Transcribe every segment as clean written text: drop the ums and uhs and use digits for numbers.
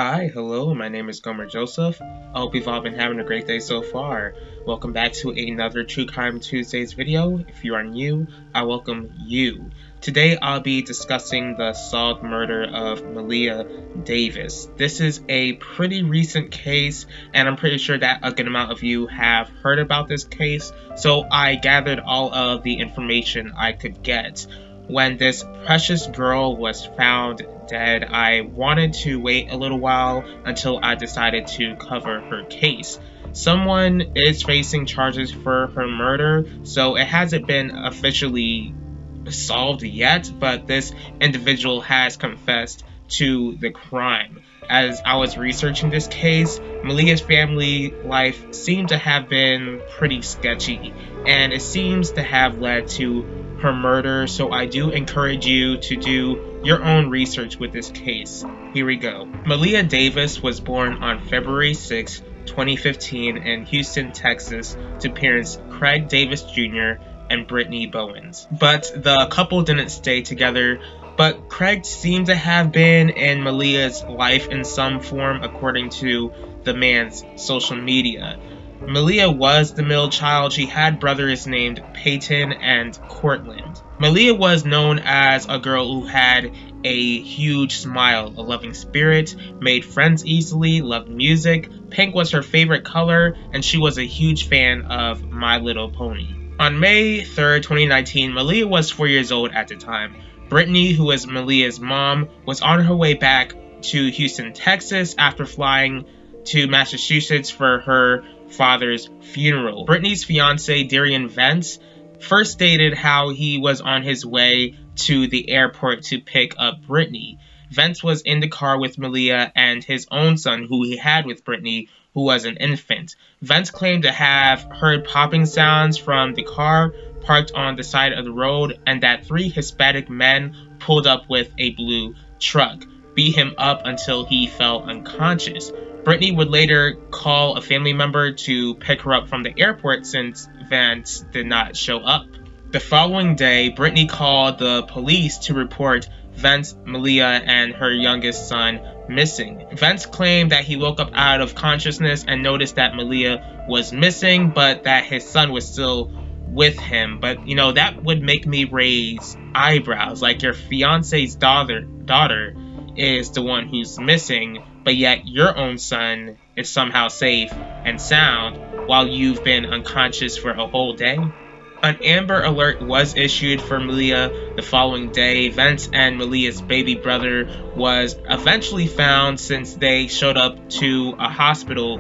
Hi, hello, my name is Gomer Joseph. I hope you've all been having a great day so far. Welcome back to another True Crime Tuesdays video. If you are new, I welcome you. Today I'll be discussing the solved murder of Maleah Davis. This is a pretty recent case, and I'm pretty sure that a good amount of you have heard about this case, so I gathered all of the information I could get. When this precious girl was found dead, I wanted to wait a little while until I decided to cover her case. Someone is facing charges for her murder, so it hasn't been officially solved yet, but this individual has confessed to the crime. As I was researching this case, Maleah's family life seemed to have been pretty sketchy, and it seems to have led to her murder, so I do encourage you to do your own research with this case. Here we go. Maleah Davis was born on February 6, 2015 in Houston, Texas to parents Craig Davis Jr. and Brittany Bowens. But the couple didn't stay together, but Craig seemed to have been in Maleah's life in some form according to the man's social media. Maleah was the middle child. She had brothers named Peyton and Cortland. Maleah was known as a girl who had a huge smile, a loving spirit, made friends easily, loved music, pink was her favorite color, and she was a huge fan of My Little Pony. On May 3rd, 2019, Maleah was 4 years old at the time. Brittany, who was Maleah's mom, was on her way back to Houston, Texas after flying to Massachusetts for her father's funeral. Brittany's fiance, Darian Vance, first stated how he was on his way to the airport to pick up Brittany. Vance was in the car with Maleah and his own son, who he had with Brittany, who was an infant. Vance claimed to have heard popping sounds from the car parked on the side of the road, and that 3 Hispanic men pulled up with a blue truck, beat him up until he fell unconscious. Brittany would later call a family member to pick her up from the airport since Vance did not show up. The following day, Brittany called the police to report Vance, Maleah, and her youngest son missing. Vance claimed that he woke up out of consciousness and noticed that Maleah was missing, but that his son was still with him. But, that would make me raise eyebrows. Like, your fiance's daughter is the one who's missing, but yet your own son is somehow safe and sound while you've been unconscious for a whole day. An Amber Alert was issued for Maleah the following day. Vance and Maleah's baby brother was eventually found since they showed up to a hospital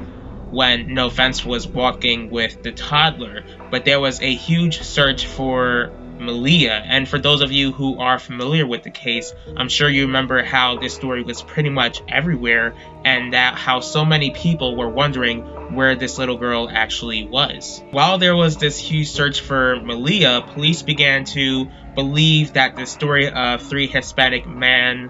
when Vance was walking with the toddler. But there was a huge search for Maleah, and for those of you who are familiar with the case, I'm sure you remember how this story was pretty much everywhere, and that how so many people were wondering where this little girl actually was. While there was this huge search for Maleah, police began to believe that the story of 3 Hispanic men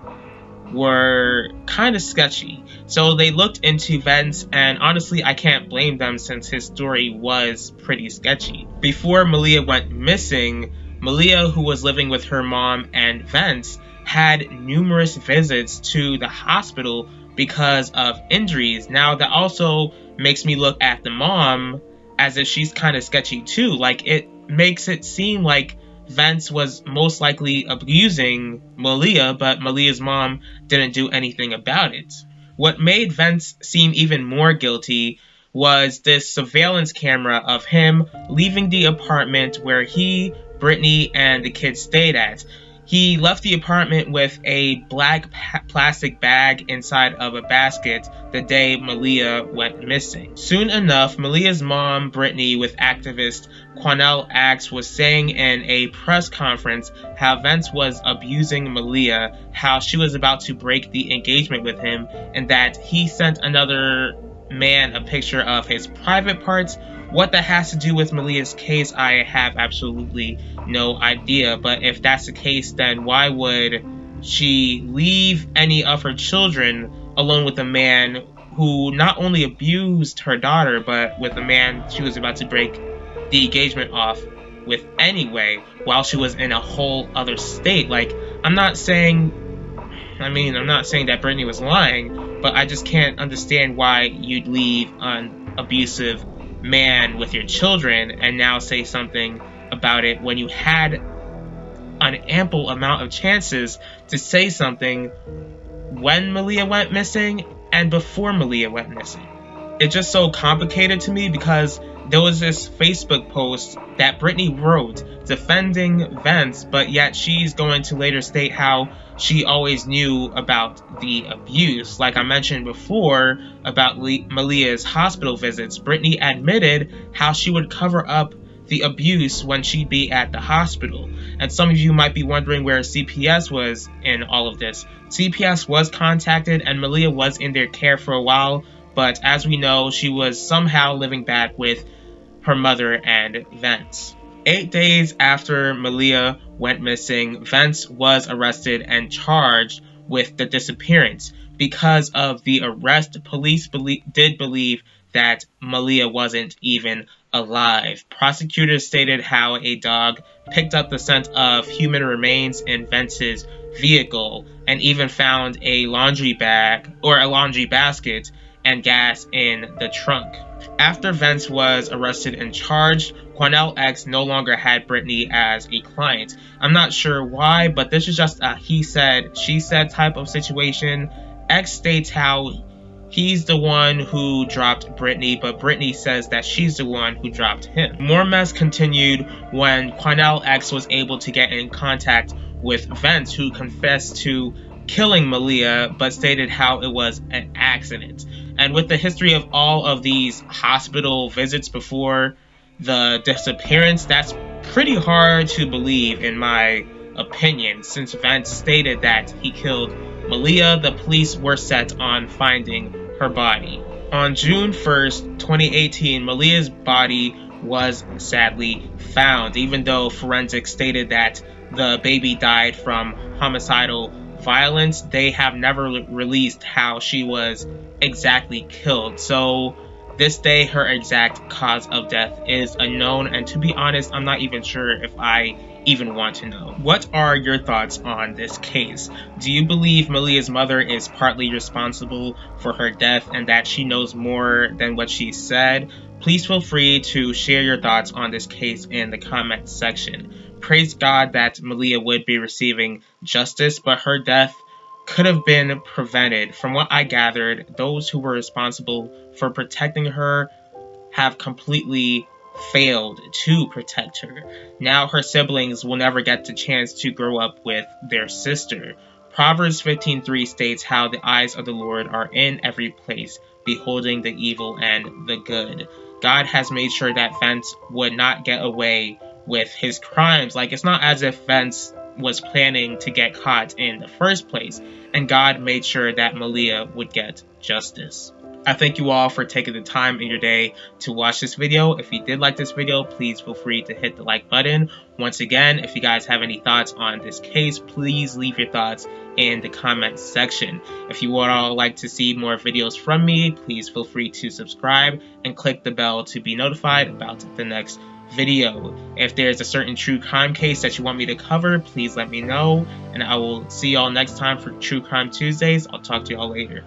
were kind of sketchy. So they looked into Vance, and honestly, I can't blame them since his story was pretty sketchy. Before Maleah went missing, Maleah, who was living with her mom and Vance, had numerous visits to the hospital because of injuries. Now, that also makes me look at the mom as if she's kind of sketchy too. Like, it makes it seem like Vance was most likely abusing Maleah, but Maleah's mom didn't do anything about it. What made Vance seem even more guilty was this surveillance camera of him leaving the apartment where he, Brittany, and the kids stayed at. He left the apartment with a black plastic bag inside of a basket the day Maleah went missing. Soon enough, Maleah's mom, Brittany, with activist Quanell Axe, was saying in a press conference how Vance was abusing Maleah, how she was about to break the engagement with him, and that he sent another man a picture of his private parts. What that has to do with Maleah's case, I have absolutely no idea. But if that's the case, then why would she leave any of her children alone with a man who not only abused her daughter, but with a man she was about to break the engagement off with anyway, while she was in a whole other state? Like, I'm not saying that Brittany was lying, but I just can't understand why you'd leave an abusive man with your children and now say something about it when you had an ample amount of chances to say something when Maleah went missing and before Maleah went missing. It's just so complicated to me because there was this Facebook post that Brittany wrote defending Vince, but yet she's going to later state how she always knew about the abuse. Like I mentioned before about Maleah's hospital visits, Brittany admitted how she would cover up the abuse when she'd be at the hospital. And some of you might be wondering where CPS was in all of this. CPS was contacted and Maleah was in their care for a while, but as we know, she was somehow living back with her mother and Vince. 8 days after Maleah went missing, Vince was arrested and charged with the disappearance. Because of the arrest, police did believe that Maleah wasn't even alive. Prosecutors stated how a dog picked up the scent of human remains in Vince's vehicle and even found a laundry bag or a laundry basket and gas in the trunk. After Vince was arrested and charged, Quanell X no longer had Brittany as a client. I'm not sure why, but this is just a he said, she said type of situation. X states how he's the one who dropped Brittany, but Brittany says that she's the one who dropped him. More mess continued when Quanell X was able to get in contact with Vince, who confessed to killing Maleah, but stated how it was an accident. And with the history of all of these hospital visits before the disappearance, that's pretty hard to believe in my opinion, since Vince stated that he killed Maleah. The police were set on finding her body. On June 1st, 2018, Maleah's body was sadly found, even though forensics stated that the baby died from homicidal violence. They have never released how she was exactly killed. So this day, her exact cause of death is unknown, and to be honest, I'm not even sure if I even want to know. What are your thoughts on this case? Do you believe Maleah's mother is partly responsible for her death and that she knows more than what she said? Please feel free to share your thoughts on this case in the comment section. Praise God that Maleah would be receiving justice, but her death could have been prevented. From what I gathered, those who were responsible for protecting her have completely failed to protect her. Now her siblings will never get the chance to grow up with their sister. Proverbs 15:3 states how the eyes of the Lord are in every place, beholding the evil and the good. God has made sure that Vince would not get away with his crimes. Like, it's not as if Vince was planning to get caught in the first place, and God made sure that Maleah would get justice. I thank you all for taking the time in your day to watch this video. If you did like this video, please feel free to hit the like button. Once again, if you guys have any thoughts on this case, please leave your thoughts in the comment section. If you would all like to see more videos from me, please feel free to subscribe and click the bell to be notified about the next video. If there's a certain true crime case that you want me to cover, please let me know, and I will see y'all next time for True Crime Tuesdays. I'll talk to y'all later.